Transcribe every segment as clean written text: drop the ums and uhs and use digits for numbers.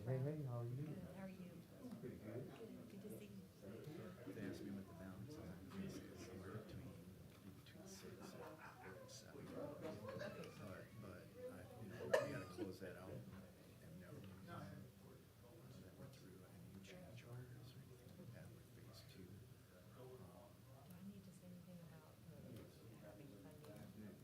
Hey, how are you? How are you? Pretty good. Good to see you. They asked me what the balance is. I'm gonna say it's somewhere between 6 and 7. But we gotta close that out. And never went through any change orders or anything like that with phase two. Do I need to say anything about having funding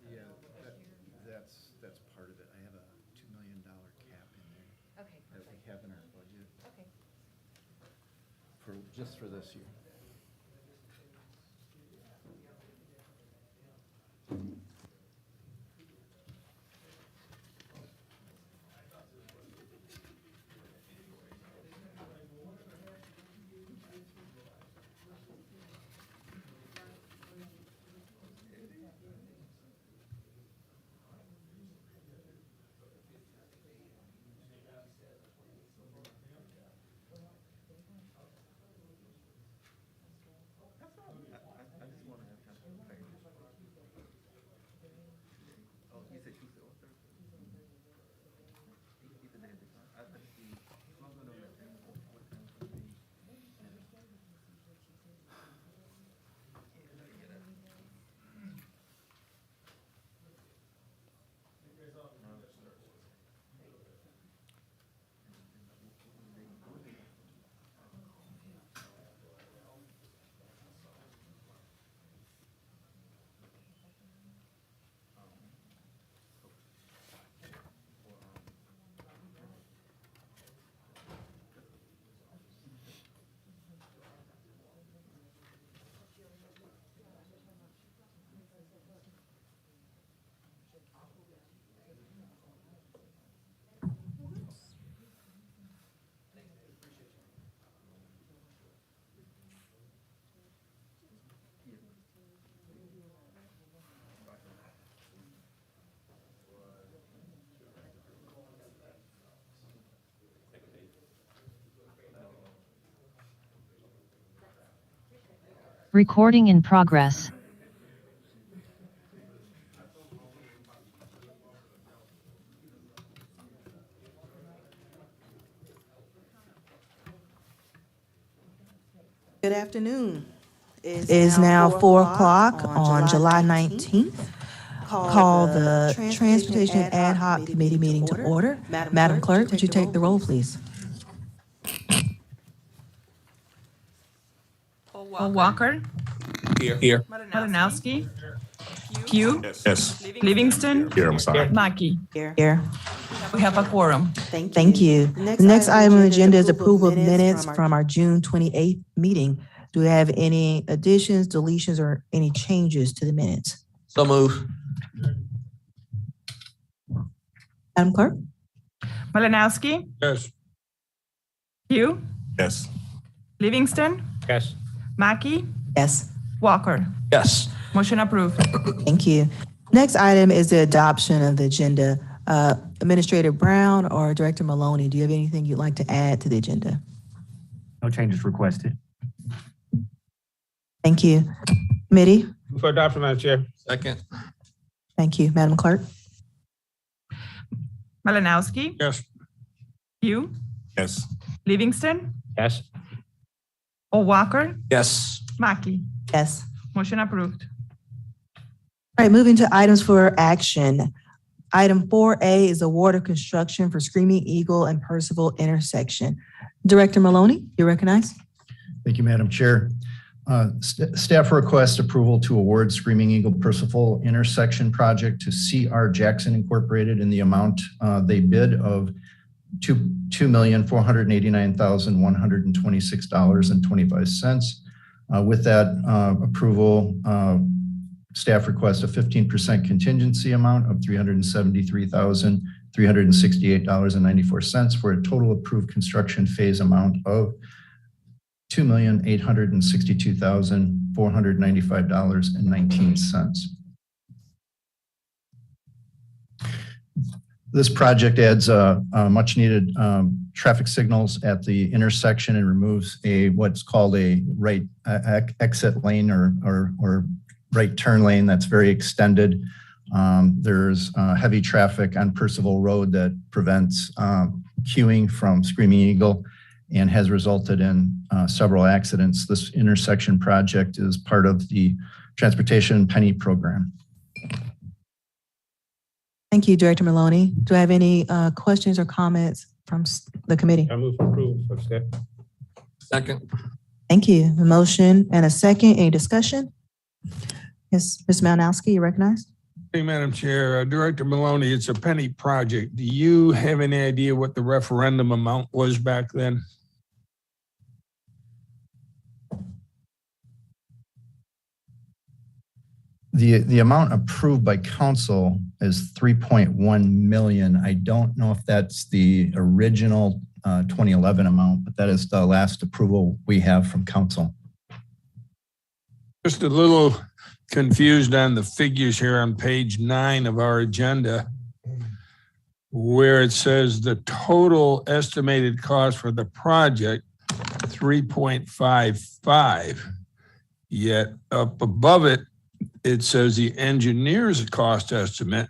Yeah, available this year? that's part of it. I have a $2 million cap in there Okay, that we perfect. have in our budget Okay. just for this year. I just want to have time to prepare. Oh, you said Tuesday or Thursday? Either day is fine. I just see, as long as I know that thing, what time it's gonna be. Recording in progress. Good afternoon. It is now 4 o'clock on July 19th. Call the Transportation Ad Hoc Committee meeting to order. Madam Clerk, would you take the roll, please? Walker. Here. Malinowski. Pugh. Yes. Livingston. Here, I'm sorry. Mackey. Here. We have a quorum. Thank you. The next item on the agenda is approval of minutes from our June 28th meeting. Do we have any additions, deletions, or any changes to the minutes? So move. Madam Clerk? Malinowski. Yes. Pugh. Yes. Livingston. Yes. Mackey. Yes. Walker. Yes. Motion approved. Thank you. Next item is the adoption of the agenda. Administrator Brown or Director Maloney, do you have anything you'd like to add to the agenda? No changes requested. Thank you. Committee? Move for adoption, Madam Chair. Second. Thank you. Madam Clerk? Malinowski. Yes. Pugh. Yes. Livingston. Yes. Walker. Yes. Mackey. Yes. Motion approved. All right, moving to items for action. Item 4A is award of construction for Screaming Eagle and Percival intersection. Director Maloney, you're recognized. Thank you, Madam Chair. Staff request approval to award Screaming Eagle Percival intersection project to C.R. Jackson Incorporated in the amount they bid of $2,489,126.25. With that approval, staff requests a 15% contingency amount of $373,368.94 for a total approved construction phase amount of $2,862,495.19. This project adds much needed traffic signals at the intersection and removes what's called a right exit lane or right turn lane that's very extended. There's heavy traffic on Percival Road that prevents queuing from Screaming Eagle and has resulted in several accidents. This intersection project is part of the Transportation Penny Program. Thank you, Director Maloney. Do I have any questions or comments from the committee? I move to approve of step. Second. Thank you. A motion and a second. Any discussion? Yes, Ms. Malinowski, you recognized? Hey, Madam Chair, Director Maloney, it's a penny project. Do you have any idea what the referendum amount was back then? The amount approved by council is 3.1 million. I don't know if that's the original 2011 amount, but that is the last approval we have from council. Just a little confused on the figures here on page 9 of our agenda, where it says the total estimated cost for the project, 3.55. Yet up above it, it says the engineer's cost estimate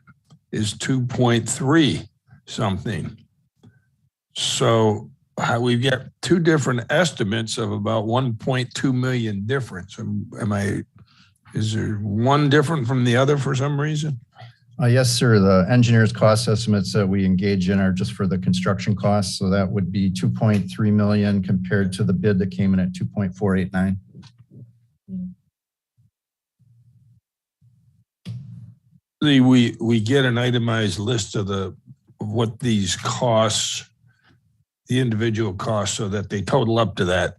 is 2.3 something. So we've got two different estimates of about 1.2 million difference. Is there one different from the other for some reason? Yes, sir. The engineer's cost estimates that we engage in are just for the construction costs. So that would be 2.3 million compared to the bid that came in at 2.489. We get an itemized list of what these costs, the individual costs, so that they total up to that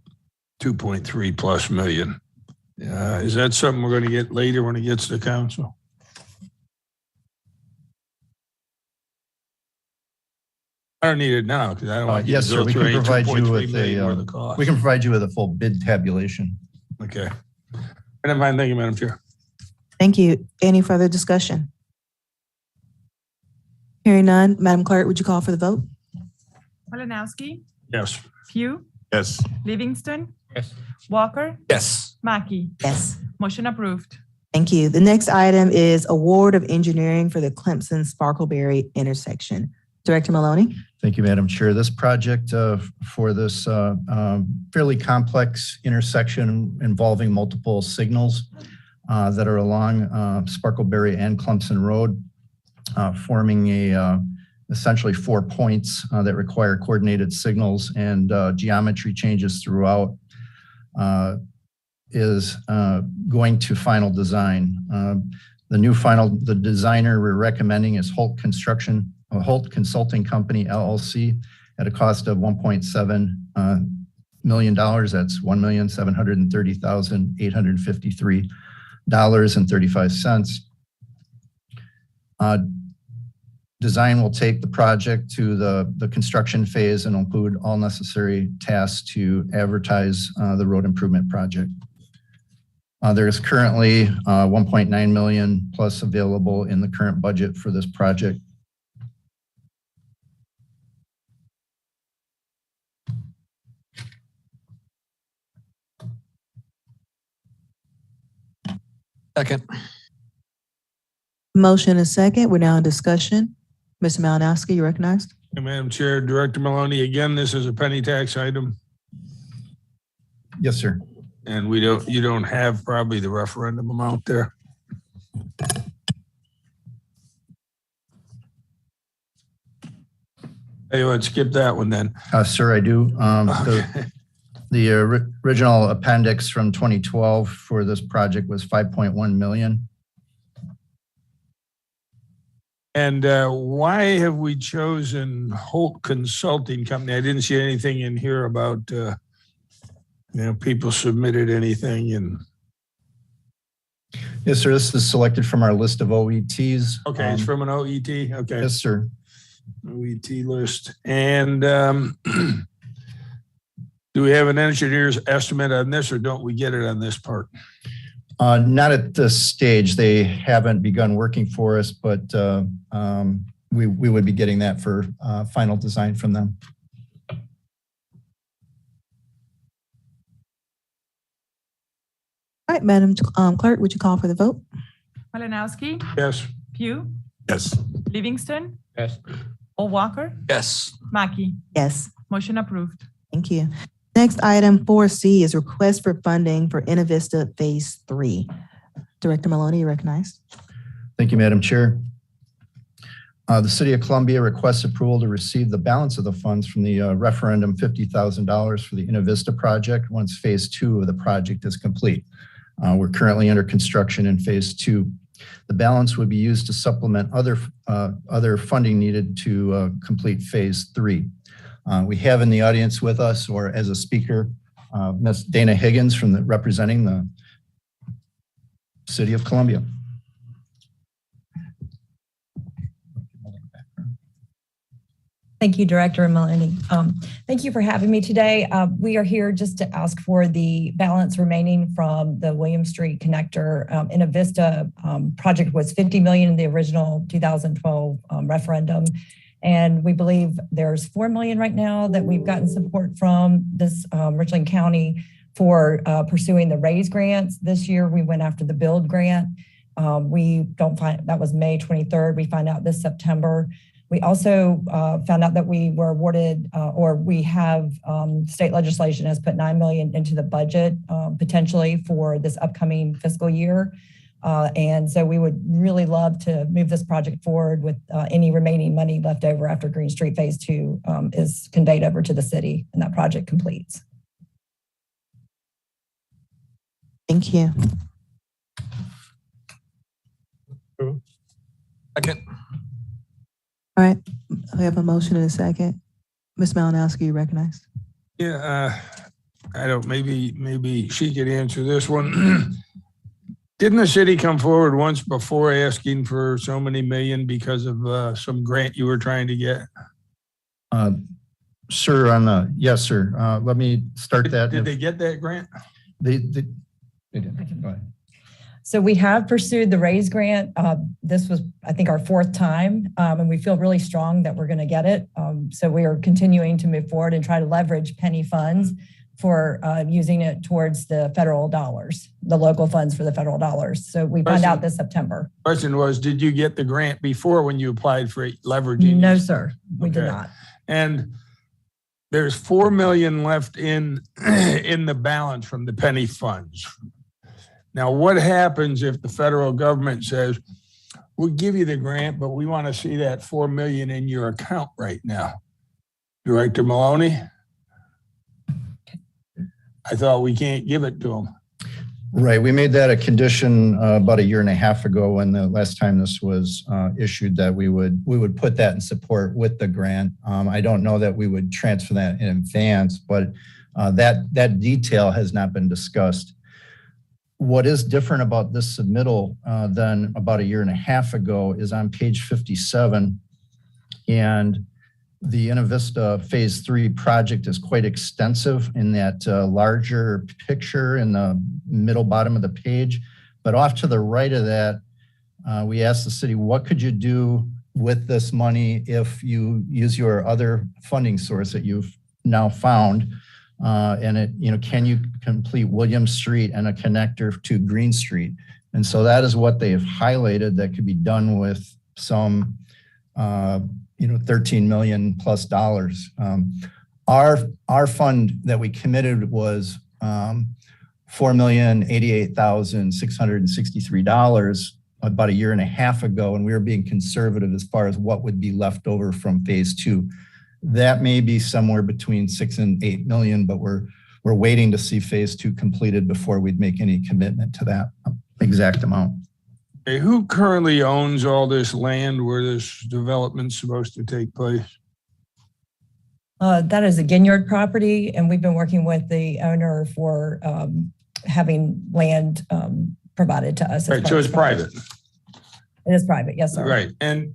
2.3 plus million. Is that something we're going to get later when it gets to council? I don't need it now because I don't want yes, sir. We can provide you with a full bid tabulation. Okay. And fine. Thank you, Madam Chair. Thank you. Any further discussion? Hearing none, Madam Clerk, would you call for the vote? Malinowski, Yes. Pugh, Yes. Livingston, Yes. Walker, Yes. Mackey. Yes. Motion approved. Thank you. The next item is award of engineering for the Clemson-Sparkleberry intersection. Director Maloney? Thank you, Madam Chair. This project for this fairly complex intersection involving multiple signals that are along Sparkleberry and Clemson Road, forming essentially 4 points that require coordinated signals and geometry changes throughout, is going to final design. The designer we're recommending is Holt Consulting Company, LLC, at a cost of $1.7 million. That's $1,733.35. Design will take the project to the construction phase and include all necessary tasks to advertise the road improvement project. There is currently 1.9 million plus available in the current budget for this project. Second. Motion is second. We're now in discussion. Mr. Malinowski, you recognized? Madam Chair, Director Maloney, again, this is a penny tax item. Yes, sir. And you don't have probably the referendum amount there. Hey, let's skip that one then. Sir, I do. The original appendix from 2012 for this project was 5.1 million. And why have we chosen Holt Consulting Company? I didn't see anything in here about, people submitted anything. And Yes, sir. This is selected from our list of OETs. okay, it's from an OET. Okay. Yes, sir. OET list. And do we have an engineer's estimate on this, or don't we get it on this part? Not at this stage. They haven't begun working for us, but we would be getting that for final design from them. All right, Madam Clerk, would you call for the vote? Malinowski, Yes. Pugh, Yes. Livingston, Yes. Walker, Yes. Mackey. Yes. Motion approved. Thank you. Next item 4C is request for funding for Innovista Phase 3. Director Maloney, you recognized. Thank you, Madam Chair. The City of Columbia requests approval to receive the balance of the funds from the referendum $50,000 for the Innovista project once Phase 2 of the project is complete. We're currently under construction in Phase 2. The balance would be used to supplement other funding needed to complete Phase 3. We have in the audience with us, or as a speaker, Ms. Dana Higgins representing the City of Columbia. Thank you, Director Maloney. Thank you for having me today. We are here just to ask for the balance remaining from the William Street Connector. Innovista project was $50 million in the original 2012 referendum. And we believe there's $4 million right now that we've gotten support from this Richland County for pursuing the RAISE grants. This year, we went after the BUILD grant. That was May 23rd. We find out this September. We also found out that we were awarded, or we have state legislation has put $9 million into the budget potentially for this upcoming fiscal year. And so we would really love to move this project forward with any remaining money left over after Green Street Phase 2 is conveyed over to the city and that project completes. Thank you. Second. All right, we have a motion and a second. Ms. Malinowski, you recognized. Yeah, I don't, maybe she could answer this one. Didn't the city come forward once before asking for so many million because of some grant you were trying to get? Sir, yes, sir. Let me start that. Did they get that grant? They did. Go ahead. So we have pursued the RAISE grant. This was, I think, our 4th time, and we feel really strong that we're going to get it. So we are continuing to move forward and try to leverage penny funds for using it towards the federal dollars, the local funds for the federal dollars. So we find out this September. Question was, did you get the grant before when you applied for leveraging? No, sir, we did not. And there's $4 million left in the balance from the penny funds. Now, what happens if the federal government says, we'll give you the grant, but we want to see that $4 million in your account right now? Director Maloney? I thought we can't give it to them. Right. We made that a condition about a year and a half ago when the last time this was issued, that we would put that in support with the grant. I don't know that we would transfer that in advance, but that detail has not been discussed. What is different about this submittal than about a year and a half ago is on page 57, and the Innovista Phase 3 project is quite extensive in that larger picture in the middle bottom of the page. But off to the right of that, we asked the city, what could you do with this money if you use your other funding source that you've now found? And can you complete William Street and a connector to Green Street? And so that is what they've highlighted that could be done with some, $13 million plus dollars. Our fund that we committed was $4,088,663 about a year and a half ago, and we were being conservative as far as what would be left over from Phase 2. That may be somewhere between 6 and 8 million, but we're waiting to see Phase 2 completed before we'd make any commitment to that exact amount. Hey, who currently owns all this land where this development's supposed to take place? That is a Ginyard property, and we've been working with the owner for having land provided to us. Right, so it's private. It is private, yes, sir. Right, and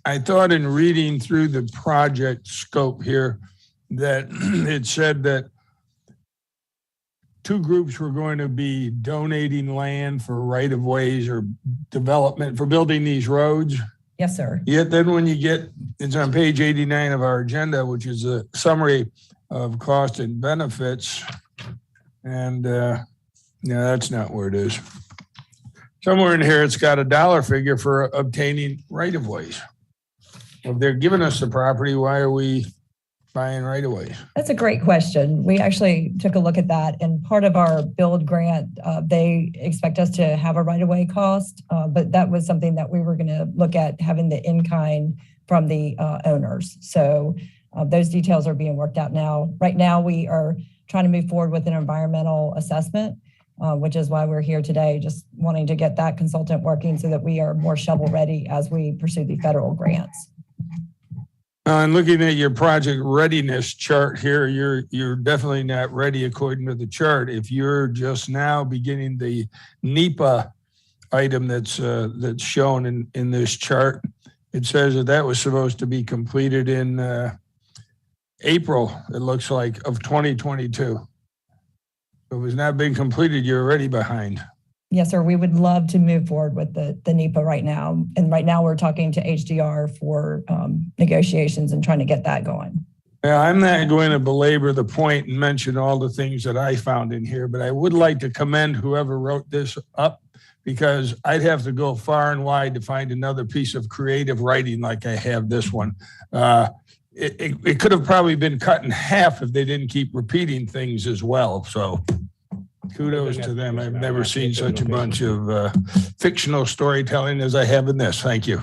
I thought in reading through the project scope here that it said that 2 groups were going to be donating land for right-of-ways or development for building these roads. Yes, sir. Yet then when you get, it's on page 89 of our agenda, which is a summary of cost and benefits. And no, that's not where it is. Somewhere in here, it's got a dollar figure for obtaining right-of-ways. If they're giving us the property, why are we buying right away? That's a great question. We actually took a look at that, and part of our build grant, they expect us to have a right-of-way cost, but that was something that we were going to look at having the in-kind from the owners. So those details are being worked out now. Right now, we are trying to move forward with an environmental assessment, which is why we're here today, just wanting to get that consultant working so that we are more shovel-ready as we pursue the federal grants. And looking at your project readiness chart here, you're definitely not ready according to the chart. If you're just now beginning the NEPA item that's shown in this chart, it says that was supposed to be completed in April, it looks like, of 2022. If it's not been completed, you're already behind. Yes, sir. We would love to move forward with the NEPA right now. And right now we're talking to HDR for negotiations and trying to get that going. Yeah, I'm not going to belabor the point and mention all the things that I found in here, but I would like to commend whoever wrote this up, because I'd have to go far and wide to find another piece of creative writing like I have this one. It could have probably been cut in half if they didn't keep repeating things as well. So kudos to them. I've never seen such a bunch of fictional storytelling as I have in this. Thank you.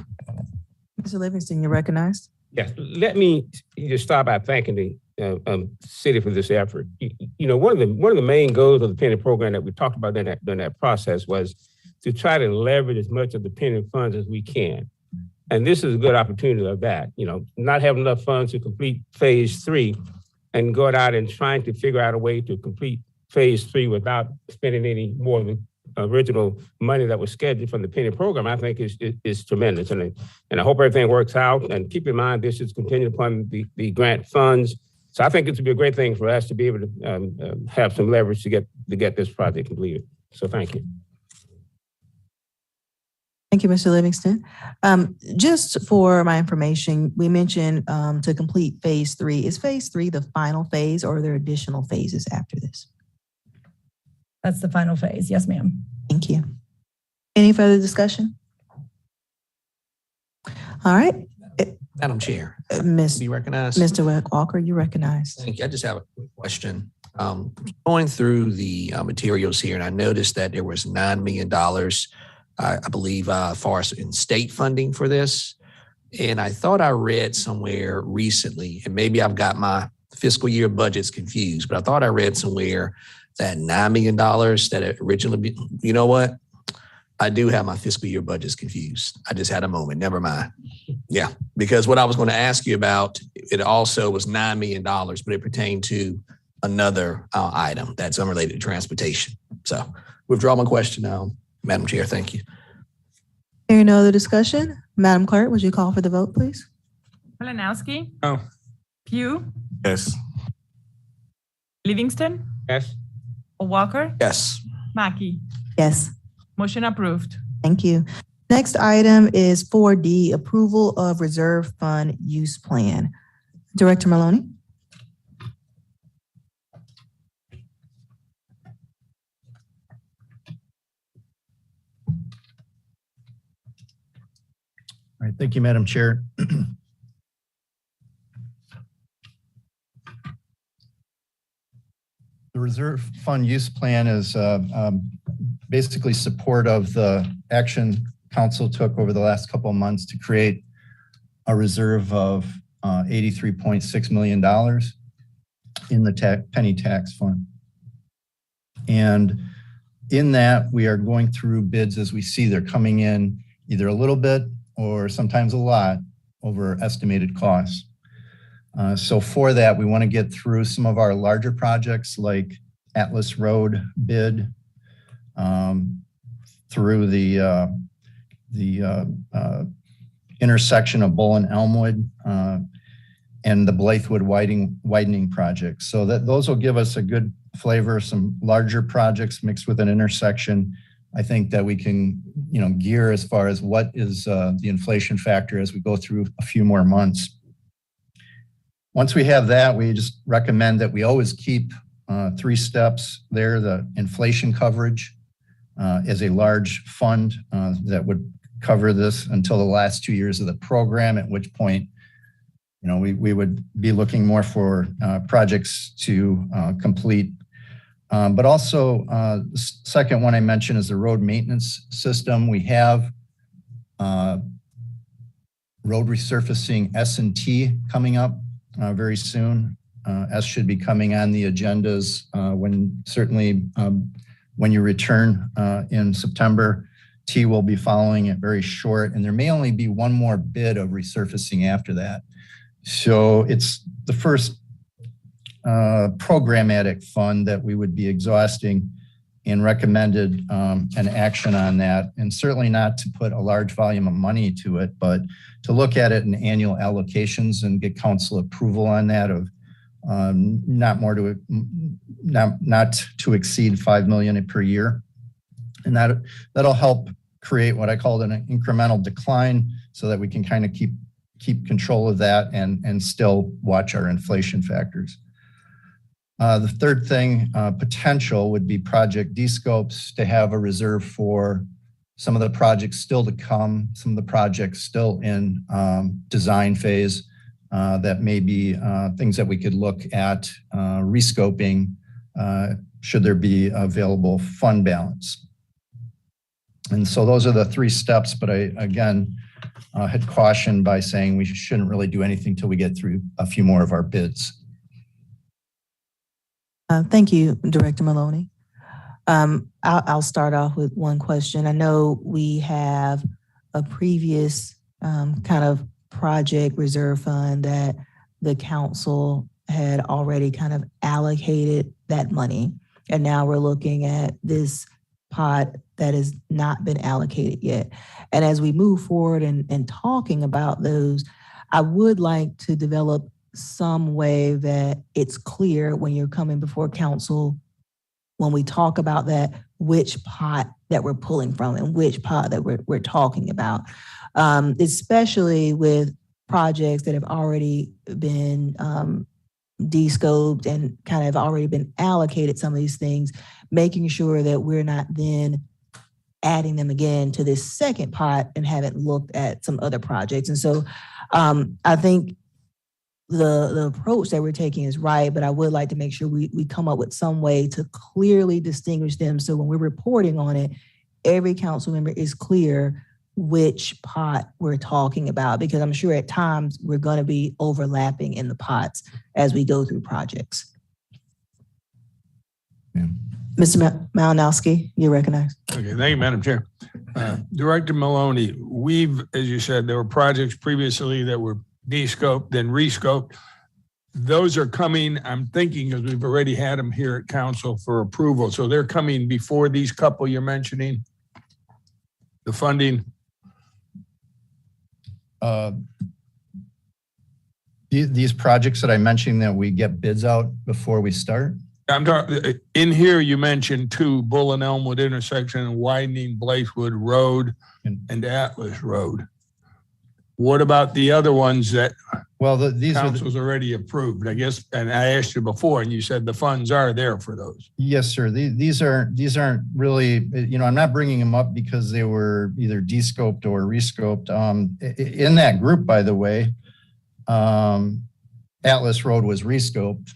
Mr. Livingston, you're recognized. Yes, let me just start by thanking the city for this effort. You know, one of the main goals of the penny program that we talked about during that process was to try to leverage as much of the penny funds as we can. And this is a good opportunity of that, you know, not having enough funds to complete phase 3 and going out and trying to figure out a way to complete phase 3 without spending any more than original money that was scheduled from the penny program, I think is tremendous. And I hope everything works out. And keep in mind, this is contingent upon the grant funds. So I think it would be a great thing for us to be able to have some leverage to get this project completed. So thank you. Thank you, Mr. Livingston. Just for my information, we mentioned to complete phase 3. Is phase 3 the final phase, or are there additional phases after this? That's the final phase. Yes, ma'am. Thank you. Any further discussion? All right. Madam Chair, Ms. be recognized. Mr. Walker, you recognized. Thank you. I just have a quick question. Going through the materials here, and I noticed that there was $9 million, I believe, far as in state funding for this. And I thought I read somewhere recently, and maybe I've got my fiscal year budgets confused, but I thought I read somewhere that $9 million that it originally, you know what? I do have my fiscal year budgets confused. I just had a moment. Never mind. Yeah, because what I was going to ask you about, it also was $9 million, but it pertained to another item that's unrelated to transportation. So withdraw my question now, Madam Chair. Thank you. Hearing no other discussion, Madam Clerk, would you call for the vote, please? Malinowski. No. Pugh. Yes. Livingston. Yes. Walker. Yes. Mackey. Yes. Motion approved. Thank you. Next item is 4D, approval of reserve fund use plan. Director Maloney. All right, thank you, Madam Chair. The reserve fund use plan is basically support of the action council took over the last couple of months to create a reserve of $83.6 million in the penny tax fund. And in that, we are going through bids as we see they're coming in either a little bit or sometimes a lot over estimated costs. So for that, we want to get through some of our larger projects like Atlas Road bid, through the intersection of Bull and Elmwood, and the Blythewood widening project. So that those will give us a good flavor, some larger projects mixed with an intersection. I think that we can, gear as far as what is the inflation factor as we go through a few more months. Once we have that, we just recommend that we always keep 3 steps there, the inflation coverage as a large fund that would cover this until the last 2 years of the program, at which point, we would be looking more for projects to complete. But also, the second one I mentioned is the road maintenance system. We have road resurfacing S&T coming up very soon. S should be coming on the agendas when you return in September. T will be following it very short, and there may only be one more bid of resurfacing after that. So it's the first programmatic fund that we would be exhausting, and recommended an action on that, and certainly not to put a large volume of money to it, but to look at it in annual allocations and get council approval on that of not to exceed $5 million per year. And that'll help create what I call an incremental decline, so that we can kind of keep control of that and still watch our inflation factors. The third thing, potential, would be project descopes, to have a reserve for some of the projects still to come, some of the projects still in design phase, that may be things that we could look at rescoping should there be available fund balance. And so those are the 3 steps, but I, again, had cautioned by saying we shouldn't really do anything till we get through a few more of our bids. Thank you, Director Maloney. I'll start off with one question. I know we have a previous kind of project reserve fund that the council had already kind of allocated that money. And now we're looking at this pot that has not been allocated yet. And as we move forward and talking about those, I would like to develop some way that it's clear when you're coming before council, when we talk about that, which pot that we're pulling from and which pot that we're talking about, especially with projects that have already been descoped and kind of already been allocated some of these things, making sure that we're not then adding them again to this second pot and haven't looked at some other projects. And so I think the approach that we're taking is right, but I would like to make sure we come up with some way to clearly distinguish them. So when we're reporting on it, every council member is clear which pot we're talking about, because I'm sure at times we're going to be overlapping in the pots as we go through projects. Yeah. Mr. Malinowski, you're recognized. Okay, thank you, Madam Chair. Director Maloney, as you said, there were projects previously that were descoped, then rescoped. Those are coming, I'm thinking, because we've already had them here at council for approval. So they're coming before these couple you're mentioning, the funding. These projects that I mentioned that we get bids out before we start? I'm talking, in here you mentioned 2, Bull and Elmwood intersection and widening Blythewood Road and Atlas Road. What about the other ones that these council's already approved, I guess? And I asked you before, and you said the funds are there for those. Yes, sir. These aren't really, I'm not bringing them up because they were either descoped or rescoped. In that group, by the way, Atlas Road was rescoped.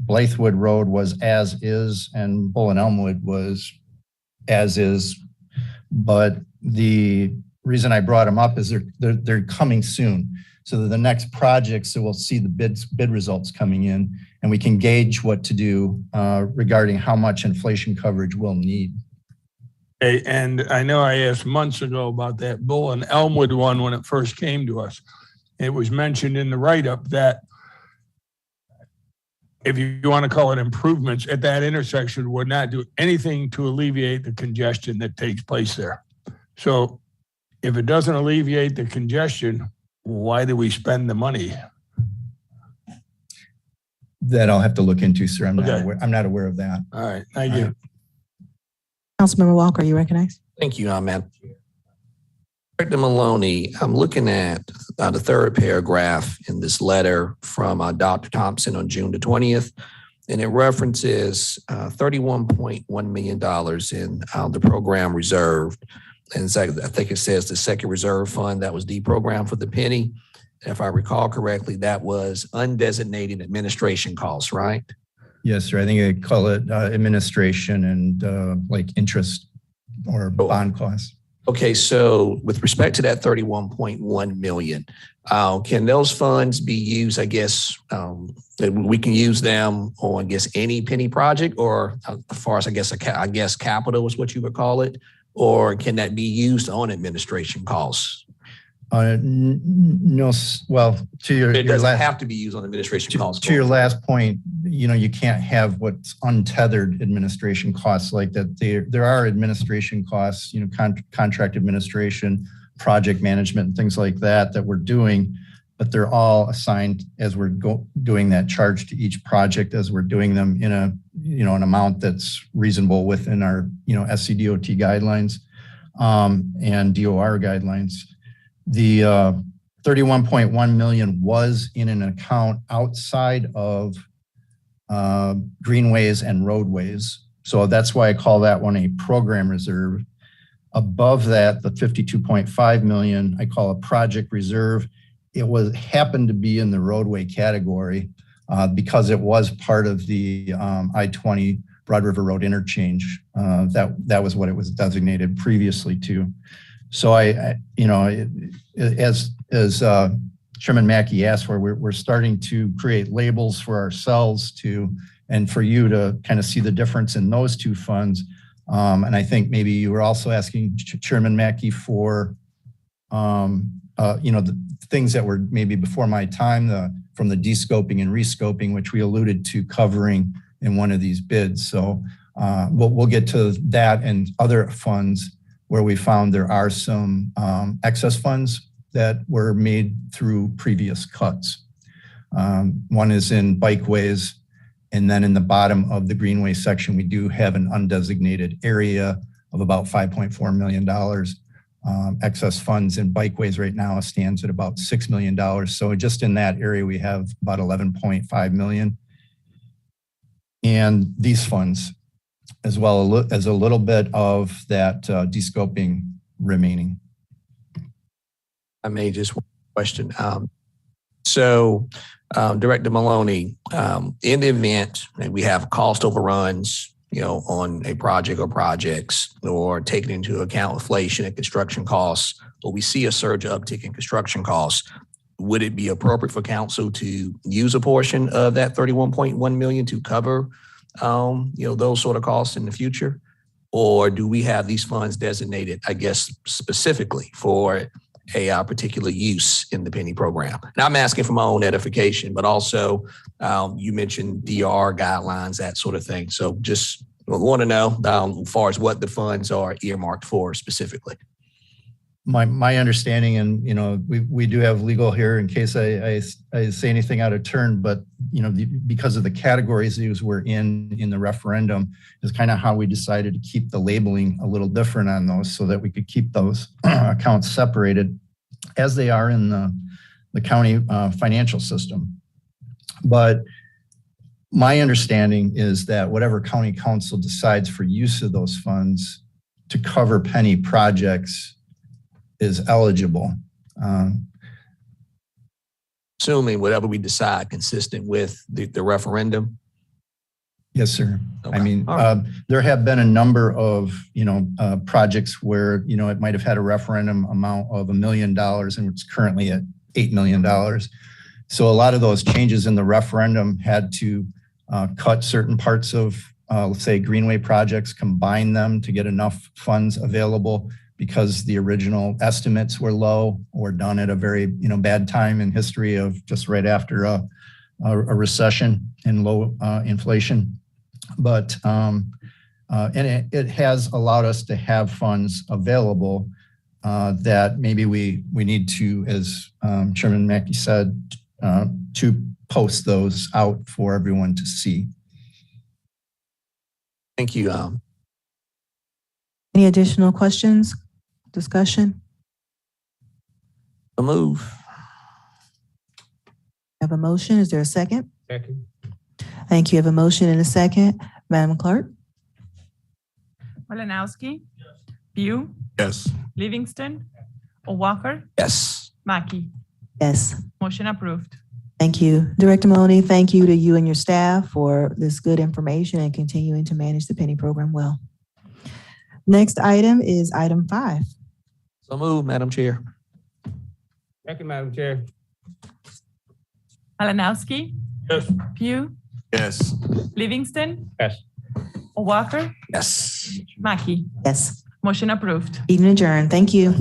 Blythewood Road was as is, and Bull and Elmwood was as is. But the reason I brought them up is they're coming soon. So the next projects, so we'll see the bid results coming in, and we can gauge what to do regarding how much inflation coverage we'll need. Hey, and I know I asked months ago about that Bull and Elmwood one when it first came to us. It was mentioned in the write-up that if you want to call it improvements at that intersection, would not do anything to alleviate the congestion that takes place there. So if it doesn't alleviate the congestion, why do we spend the money? That I'll have to look into, sir. I'm not aware of that. All right, thank you. Councilmember Walker, you recognized? Thank you, Madam. Director Maloney, I'm looking at the third paragraph in this letter from Dr. Thompson on June the 20th, and it references $31.1 million in the program reserved. And so I think it says the second reserve fund that was deprogrammed for the penny. If I recall correctly, that was undesignated administration costs, right? Yes, sir. I think they call it administration and like interest or bond costs. Okay, so with respect to that 31.1 million, can those funds be used, I guess, we can use them on, I guess, any penny project, or as far as I guess capital is what you would call it, or can that be used on administration costs? No, well, to your, It doesn't last, have to be used on administration costs. to your last point, you can't have what's untethered administration costs like that. There are administration costs, contract administration, project management, and things like that we're doing, but they're all assigned as we're doing that charge to each project as we're doing them in an amount that's reasonable within our, SCDOT guidelines and DOR guidelines. The 31.1 million was in an account outside of greenways and roadways. So that's why I call that one a program reserve. Above that, the 52.5 million, I call a project reserve. It happened to be in the roadway category because it was part of the I-20 Broad River Road interchange. That was what it was designated previously to. So as Chairman Mackey asked for, we're starting to create labels for ourselves and for you to kind of see the difference in those two funds. And I think maybe you were also asking Chairman Mackey for, the things that were maybe before my time, from the descoping and rescoping, which we alluded to covering in one of these bids. So we'll get to that and other funds where we found there are some excess funds that were made through previous cuts. One is in bikeways, and then in the bottom of the greenway section, we do have an undesignated area of about $5.4 million. Excess funds in bikeways right now stands at about $6 million. So just in that area, we have about 11.5 million. And these funds, as well as a little bit of that descoping remaining. I may just one question. So Director Maloney, in the event that we have cost overruns, on a project or projects, or taking into account inflation and construction costs, or we see a surge uptick in construction costs, would it be appropriate for council to use a portion of that 31.1 million to cover those sort of costs in the future? Or do we have these funds designated, I guess, specifically for a particular use in the penny program? Now, I'm asking for my own edification, but also you mentioned DR guidelines, that sort of thing. So just want to know as far as what the funds are earmarked for specifically. My understanding, and we do have legal here in case I say anything out of turn, but because of the categories these were in the referendum, is kind of how we decided to keep the labeling a little different on those, so that we could keep those accounts separated as they are in the county financial system. But my understanding is that whatever county council decides for use of those funds to cover penny projects is eligible. Assuming whatever we decide consistent with the referendum? Yes, sir. Okay. I mean, there have been a number of, projects where, it might have had a referendum amount of $1 million and it's currently at $8 million. So a lot of those changes in the referendum had to cut certain parts of, let's say, greenway projects, combine them to get enough funds available, because the original estimates were low or done at a very, bad time in history of just right after a recession and low inflation. But, and it has allowed us to have funds available that maybe we need to, as Chairman Mackey said, to post those out for everyone to see. Thank you. Any additional questions, discussion? A move. Have a motion. Is there a second? Second. Thank you. Have a motion and a second. Madam Clerk? Malinowski. Pugh, Yes. Livingston, O'Walker, Yes. Mackey. Yes. Motion approved. Thank you. Director Maloney, thank you to you and your staff for this good information and continuing to manage the penny program well. Next item is item 5. So move, Madam Chair. Second, Madam Chair. Malinowski, Yes. Pugh, Yes. Livingston, Yes. O'Walker, Yes. Mackey. Yes. Motion approved. Meeting adjourned. Thank you.